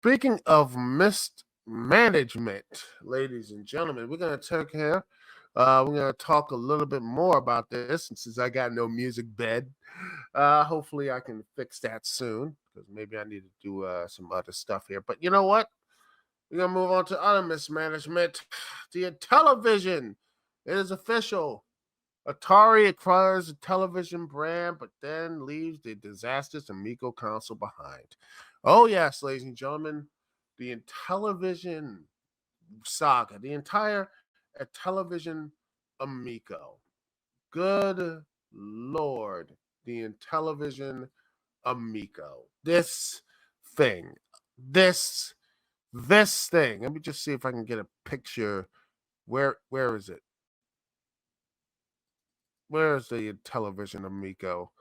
Speaking of mismanagement, ladies and gentlemen, we're going to take here. We're going to talk a little bit more about this. And since I got no music bed, hopefully I can fix that soon because maybe I need to do some other stuff here. But you know what? We're going to move on to other mismanagement. The television. It is official. Atari acquires a television brand, but then leaves the disastrous Amico console behind. Oh, yes, ladies and gentlemen, the Intellivision saga, the entire Intellivision Amico. Good Lord, the Intellivision Amico. Thing, this, this thing. Let me just see if I can get a picture. Where is it? Where's the television Amico?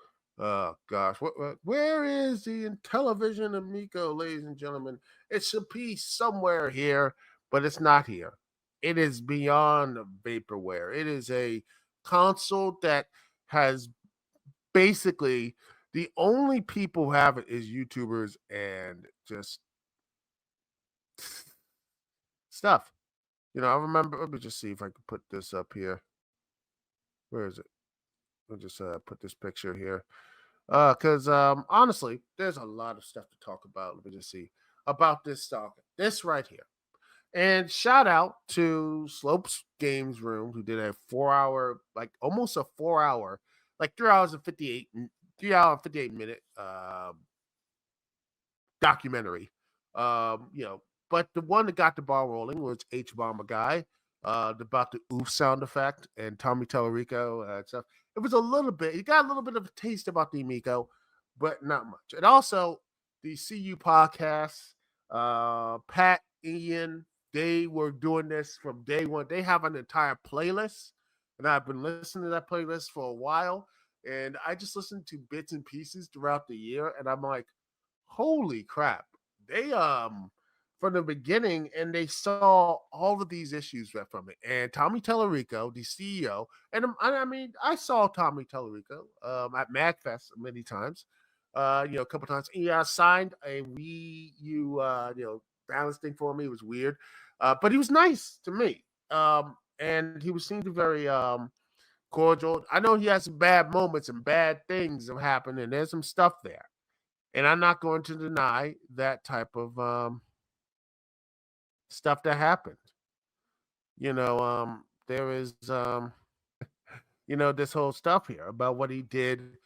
Oh gosh, where is the television Amico, ladies and gentlemen? It's a piece somewhere here, but it's not here. It is beyond vaporware. It is a console that has basically the only people who have it is YouTubers and just stuff. I remember. Let me just see if I can put this up here. Where is it? I'll just put this picture here. Because honestly, there's a lot of stuff to talk about. Let me just see about this stalker. This right here. And shout out to Slopes Games Room, who did a 4 hour, like almost a 4 hour, like 3 hours and 58, 3 hour and 58 minute documentary. But the one that got the ball rolling was H Bomber Guy, about the oof sound effect and Tommy Tellerico and stuff. It was a little bit, you got a little bit of a taste about the Amico, but not much. And also the CU podcast, Pat, Ian, they were doing this from day one. They have an entire playlist, and I've been listening to that playlist for a while. And I just listened to bits and pieces throughout the year, and I'm like, holy crap. They from the beginning, and they saw all of these issues from it. And Tommy Tellerico, the CEO, and I mean, I saw Tommy Tellerico at MagFest many times, a couple times. He signed a Wii U, balance thing for me. It was weird, but he was nice to me, and he was seemed very cordial. I know he has some bad moments and bad things have happened, and there's some stuff there, and I'm not going to deny that type of stuff that happened. There is this whole stuff here about what he did.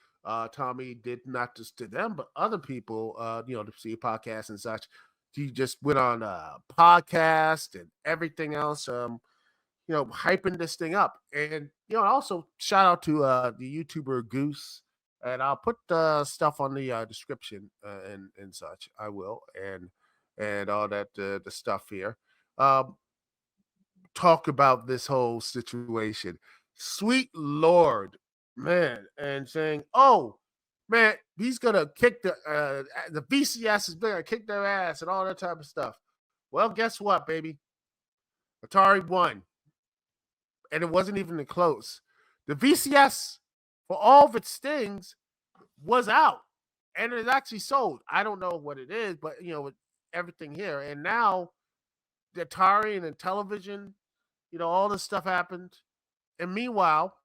Tommy did not just to them, but other people. To see a podcast and such. He just went on a podcast and everything else. Hyping this thing up, and also shout out to the YouTuber Goose. And I'll put the stuff on the description and such. I will, and all that the stuff here. Um, Talk about this whole situation. Sweet Lord, man, and saying, "Oh, man, he's gonna kick the VCS is gonna kick their ass and all that type of stuff." Well, guess what, baby? Atari won, and it wasn't even close. The VCS, for all of its things, was out, and it actually sold. I don't know what it is, but with everything here, and now the Atari and the television, all this stuff happened. And meanwhile,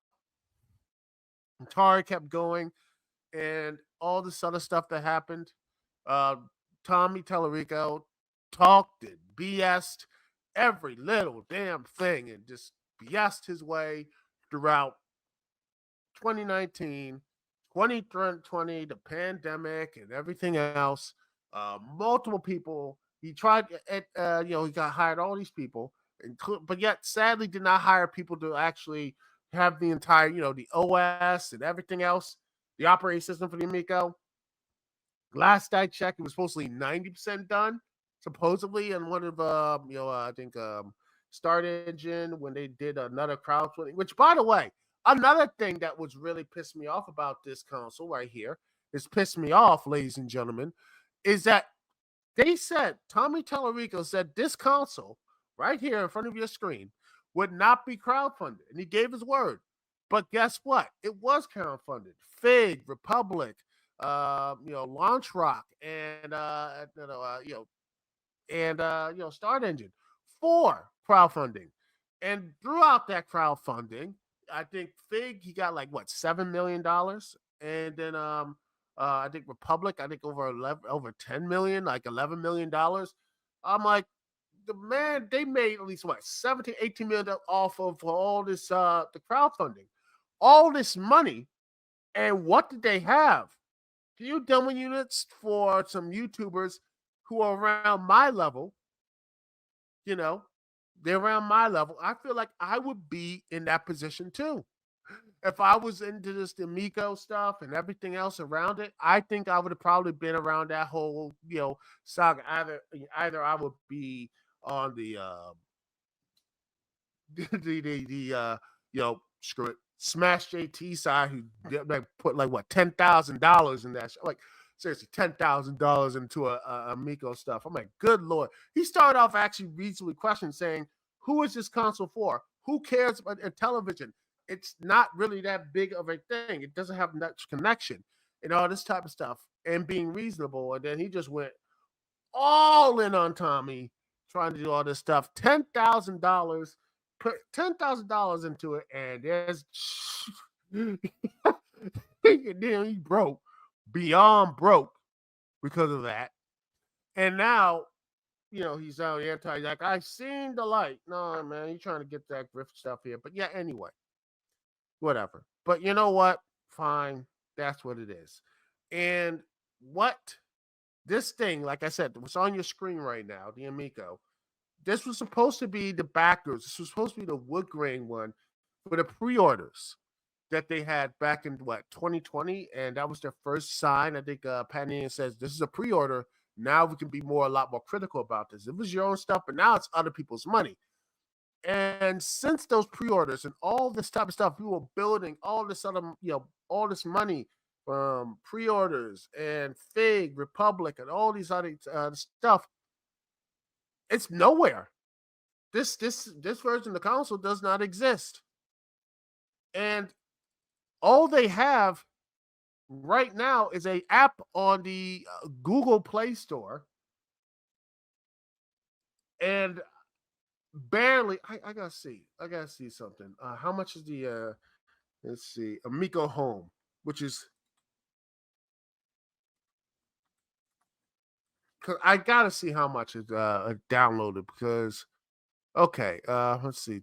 Atari kept going and all this other stuff that happened. Uh, Tommy Tellerico talked and BS'd every little damn thing and just BS'd his way throughout 2019, 2020, the pandemic, and everything else. Multiple people. He tried, he got hired all these people, but yet sadly did not hire people to actually have the entire, the OS and everything else, the operating system for the Amico. Last I checked, it was supposedly 90% done, supposedly, in one of, I think Start Engine when they did another crowdfunding. Which, by the way, another thing that was really pissed me off about this console right here is pissed me off, ladies and gentlemen, is that they said Tommy Tellerico said this console right here in front of your screen would not be crowdfunded, and he gave his word. But guess what? It was crowdfunded. Fig, Republic, Launch Rock, and and Start Engine for crowdfunding. And throughout that crowdfunding, I think Fig he got like what $7 million, and then I think Republic I think over 10 million, like $11 million. I'm like, the man they made at least what 17, 18 million off of for all this the crowdfunding, all this money, and what did they have? Few demo units for some YouTubers who are around my level, you know, they're around my level. I feel like I would be in that position too. If I was into this Amico stuff and everything else around it, I think I would have probably been around that whole, saga. Either I would be on the screw it, Smash JT side who like put like what $10,000 in that. Like seriously, $10,000 into a Amico stuff. I'm like, good lord. He started off actually reasonably questioning, saying, "Who is this console for? Who cares about Intellivision? It's not really that big of a thing. It doesn't have much connection and all this type of stuff." And being reasonable, and then he just went all in on Tommy, trying to do all this stuff. $10,000, put $10,000 into it, and there's then he broke beyond broke because of that. And now, he's on the anti. Like, I seen the light. No, man, he's trying to get that grift stuff here. But yeah, anyway, whatever. But you know what? Fine, that's what it is. And what this thing, like I said, what's on your screen right now, the Amico, this was supposed to be the backers. This was supposed to be the wood grain one for the pre-orders that they had back in 2020, and that was their first sign. I think Pat Ian says this is a pre-order. Now we can be a lot more critical about this. It was your own stuff, but now it's other people's money. And since those pre-orders and all this type of stuff, we were building all this other, all this money from pre-orders and Fig, Republic, and all these other stuff. It's nowhere. This version of the console does not exist, and all they have right now is a app on the Google Play Store, and barely. I gotta see. I gotta see something. How much is the? Let's see, Amico Home, which is. Cause I gotta see how much is downloaded because okay, let's see.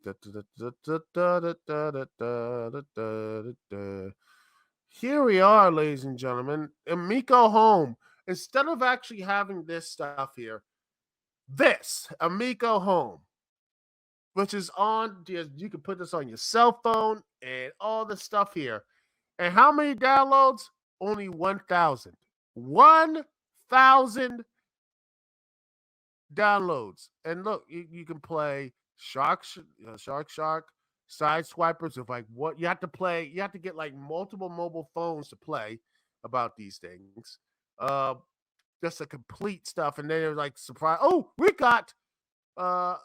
Here we are, ladies and gentlemen. Amico Home. Instead of actually having this stuff here, this Amico Home, which is on, you can put this on your cell phone and all the stuff here. And how many downloads? Only 1,000. 1,000 downloads. And look, you can play Shark, Side Swipers of like what you have to play. You have to get like multiple mobile phones to play about these things. Uh, just a complete stuff. And then they're like surprise. Oh, we got uh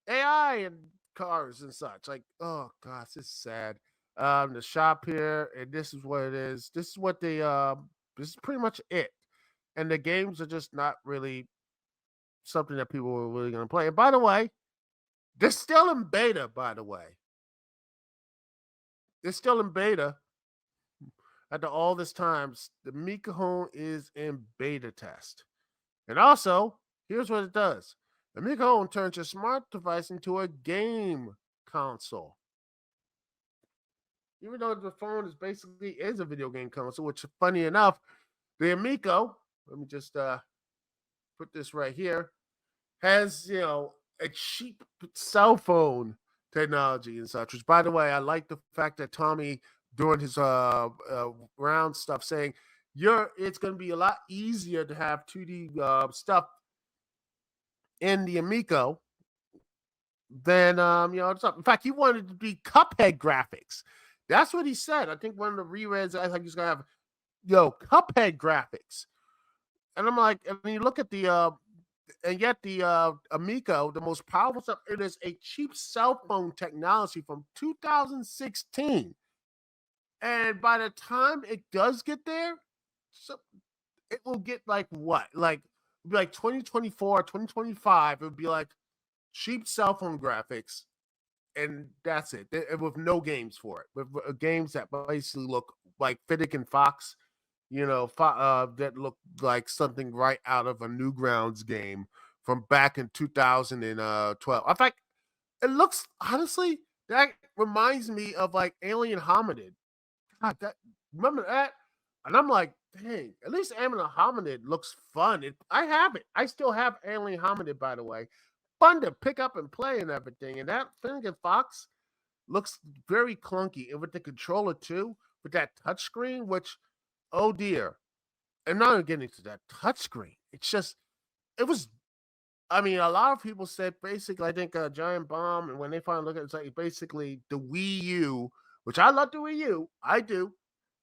AI and cars and such. Like, oh gosh, it's sad. The shop here, and this is what it is. This is what they this is pretty much it. And the games are just not really something that people are really gonna play. And by the way, they're still in beta, by the way. They're still in beta. After all this time, the Mika Home is in beta test. And also, here's what it does. The Mika Home turns your smart device into a game console. Even though the phone is a video game console, which funny enough, the Amico, let me just put this right here, has a cheap cell phone technology and such. Which, by the way, I like the fact that Tommy during his round stuff saying it's going to be a lot easier to have 2D stuff in the Amico than in fact he wanted to be Cuphead graphics. That's what he said. I think one of the rereads, I think he's gonna have Cuphead graphics. And I'm like, and you look at the and yet the Amico, the most powerful stuff, it is a cheap cell phone technology from 2016. And by the time it does get there, so it will get like what? Like it'd be like 2024, 2025. It would be like cheap cell phone graphics, and that's it. With no games for it. With games that basically look like Fiddick and Fox, that look like something right out of a Newgrounds game from back in 2012. In fact, it looks honestly that reminds me of like Alien Hominid. God, remember that? And I'm like, dang, at least Alien Hominid looks fun. I have it. I still have Alien Hominid, by the way. Fun to pick up and play and everything. And that Finnegan Fox looks very clunky. And with the controller too, with that touchscreen, which, oh dear. And now I'm getting to that touchscreen. It's just, it was, I mean, a lot of people said basically, I think Giant Bomb, and when they finally look at it, it's like basically the Wii U, which I love the Wii U. I do.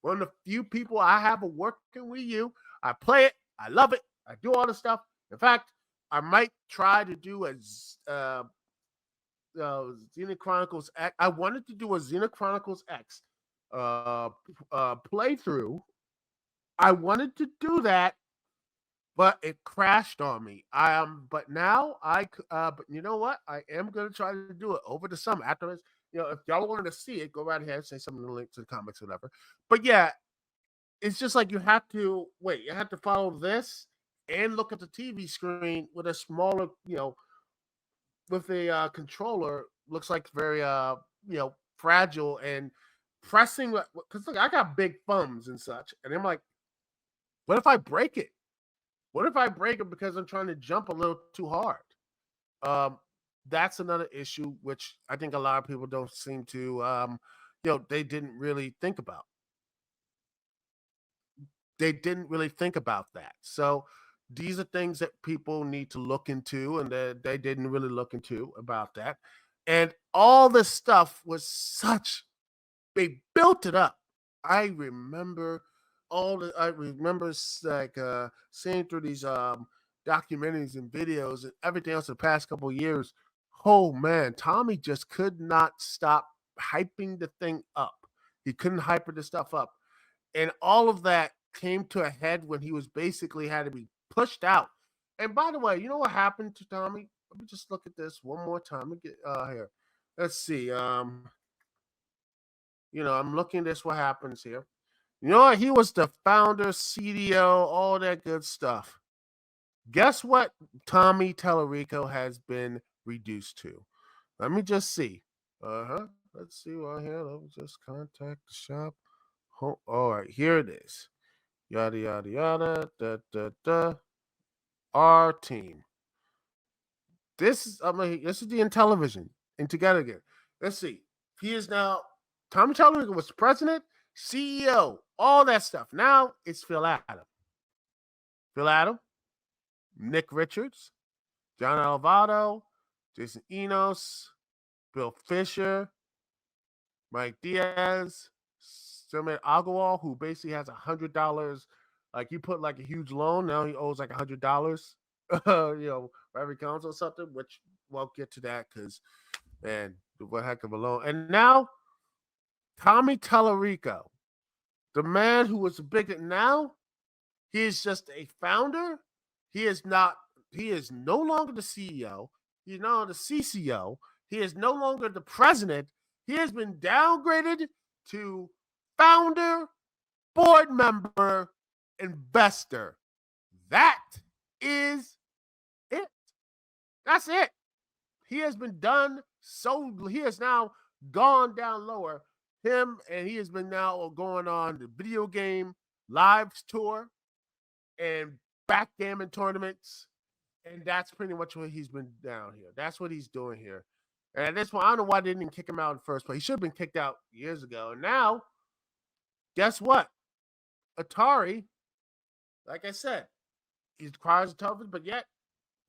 One of the few people I have a working Wii U. I play it. I love it. I do all the stuff. In fact, I might try to do a Xena Chronicles X. I wanted to do a Xena Chronicles X playthrough. I wanted to do that, but it crashed on me. But now but you know what? I am gonna try to do it over the summer after this. If y'all wanted to see it, go right ahead, say something in the link to the comics, whatever. But yeah, it's just like you have to wait. You have to follow this and look at the TV screen with a smaller, with a controller. Looks like very, fragile and pressing. Because look, I got big thumbs and such, and I'm like, what if I break it? What if I break it because I'm trying to jump a little too hard? That's another issue, which I think a lot of people don't seem to, they didn't really think about. They didn't really think about that. So these are things that people need to look into, and that they didn't really look into about that. And all this stuff was they built it up. I remember like seeing through these documentaries and videos and everything else in the past couple of years. Oh man, Tommy just could not stop hyping the thing up. He couldn't hyper the stuff up. And all of that came to a head when he was basically had to be pushed out. And by the way, you know what happened to Tommy? Let me just look at this one more time. Let me get here. Let's see. I'm looking at this. What happens here? You know what? He was the founder, CDO, all that good stuff. Guess what Tommy Tallarico has been reduced to? Let me just see. Let's see right here. Let me just contact the shop. All right, here it is. Yada yada yada. Da. Our team. This is the Intellivision. And together again. Let's see. He is now Tommy Tallarico was president, CEO, all that stuff. Now it's Phil Adam. Phil Adam, Nick Richards, John Alvaro, Jason Enos, Bill Fisher, Mike Diaz, Sherman Agarwal, who basically has $100. Like you put like a huge loan, now he owes like $100. For every console or something, which won't get to that because, man, what heck of a loan. And now, Tommy Tallarico, the man who was big, now he is just a founder. He is no longer the CEO. He's now the CCO. He is no longer the president. He has been downgraded to founder, board member, investor. That is it. That's it. He has been done. He has now gone down lower. And he has been now going on the video game lives tour and backgammon tournaments. And that's pretty much what he's been down here. That's what he's doing here. And at this point, I don't know why they didn't kick him out in the first place. He should have been kicked out years ago. And now, guess what? Atari, like I said, he requires a television, but yet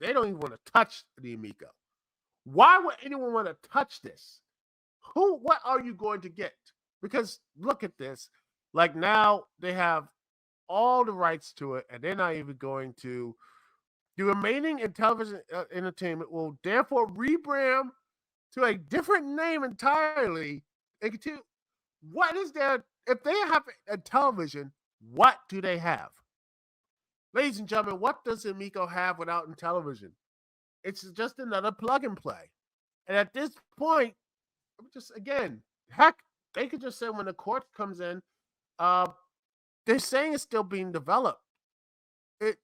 they don't even want to touch the Amico. Why would anyone want to touch this? What are you going to get? Because look at this. Like now they have all the rights to it, and they're not even going to. The remaining Intellivision Entertainment will therefore rebrand to a different name entirely. And continue. What is there? If they have a television, what do they have? Ladies and gentlemen, what does Amico have without Intellivision? It's just another plug and play. And at this point, just again, heck, they could just say when the court comes in, uh, they're saying it's still being developed. It,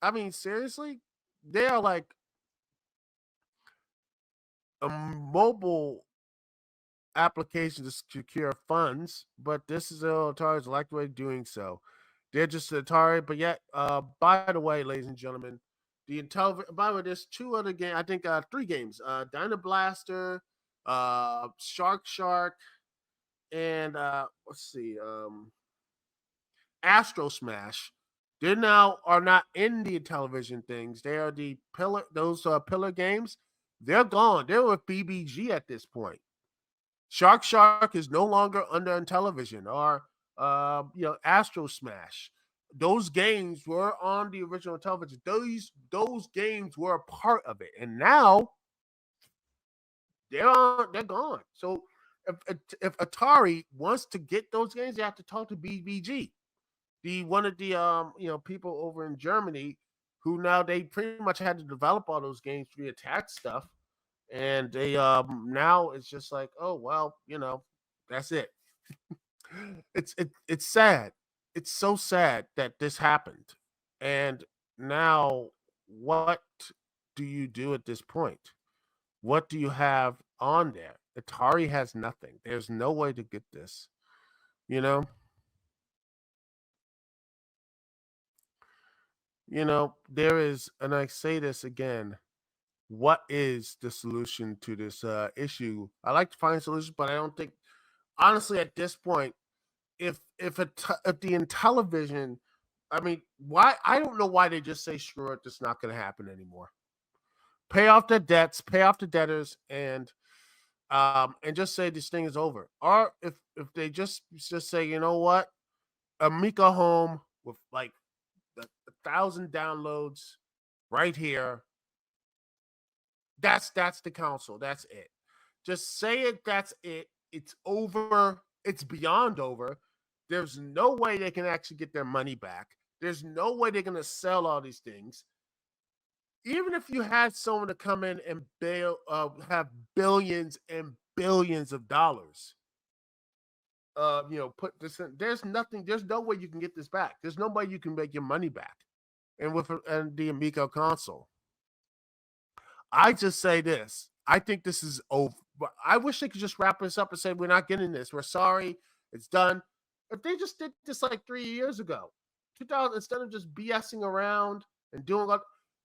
I mean, seriously, they are like a mobile application to secure funds, but this is Atari's like way of doing so. They're just Atari, but yet, by the way, ladies and gentlemen, the Intellivision. By the way, there's two other games. I think three games. Dyna Blaster, Shark, and let's see, Astro Smash. They now are not in the television things. They are the pillar. Those pillar games. They're gone. They're with BBG at this point. Shark is no longer under Intellivision or Astro Smash. Those games were on the original television. Those games were a part of it, and now they're gone. So if Atari wants to get those games, they have to talk to BBG, the one of the people over in Germany who now they pretty much had to develop all those games via tax stuff, and they now it's just like, oh well, that's it. It's sad. It's so sad that this happened, and now what do you do at this point? What do you have on there? Atari has nothing. There's no way to get this. You know, there is, and I say this again. What is the solution to this issue? I like to find solutions, but I don't think, honestly, at this point, if the Intellivision, I mean, why? I don't know why they just say screw it. It's not going to happen anymore. Pay off the debts, pay off the debtors, and just say this thing is over. Or if they just say, you know what, Amico home with like 1,000 downloads right here. That's the console. That's it. Just say it. That's it. It's over. It's beyond over. There's no way they can actually get their money back. There's no way they're gonna sell all these things. Even if you had someone to come in and have billions and billions of dollars, put this in. There's nothing. There's no way you can get this back. There's no way you can make your money back. And with the Amico console, I just say this. I think this is over. I wish they could just wrap this up and say, we're not getting this. We're sorry. It's done. If they just did this like 3 years ago, 2000, instead of just BSing around and doing what,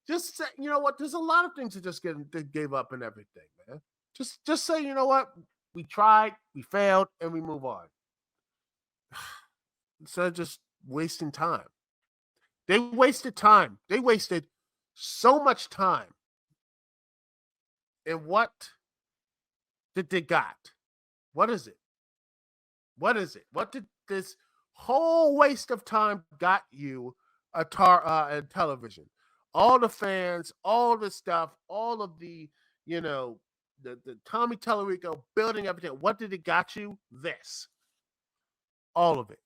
just say, you know what? There's a lot of things that just gave up and everything, man. Just say, you know what? We tried, we failed, and we move on. Instead of just wasting time. They wasted time. They wasted so much time. And what did they got? What is it? What is it? What did this whole waste of time got you a television? All the fans, all the stuff, all of the, the Tommy Tallarico building everything. What did it got you? This. All of it.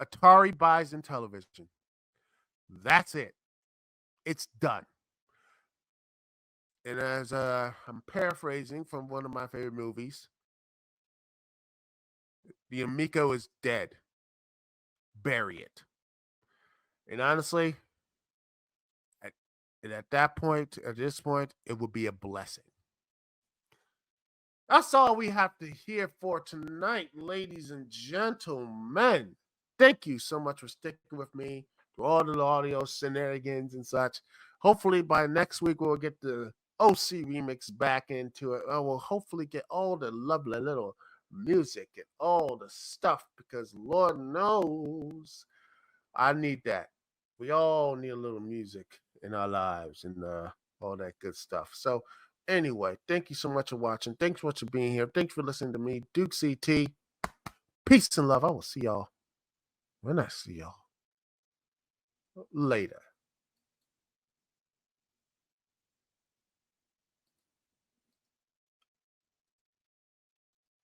Atari buys Intellivision. That's it. It's done. And as I'm paraphrasing from one of my favorite movies, the Amico is dead. Bury it. And honestly, at this point, it would be a blessing. That's all we have to hear for tonight, ladies and gentlemen. Thank you so much for sticking with me through all the audio shenanigans and such. Hopefully by next week we'll get the OC remix back into it. I will hopefully get all the lovely little music and all the stuff, because Lord knows I need that. We all need a little music in our lives and all that good stuff. So anyway, thank you so much for watching. Thanks so much for being here. Thanks for listening to me, Duke CT. Peace and love. I will see y'all when I see y'all later.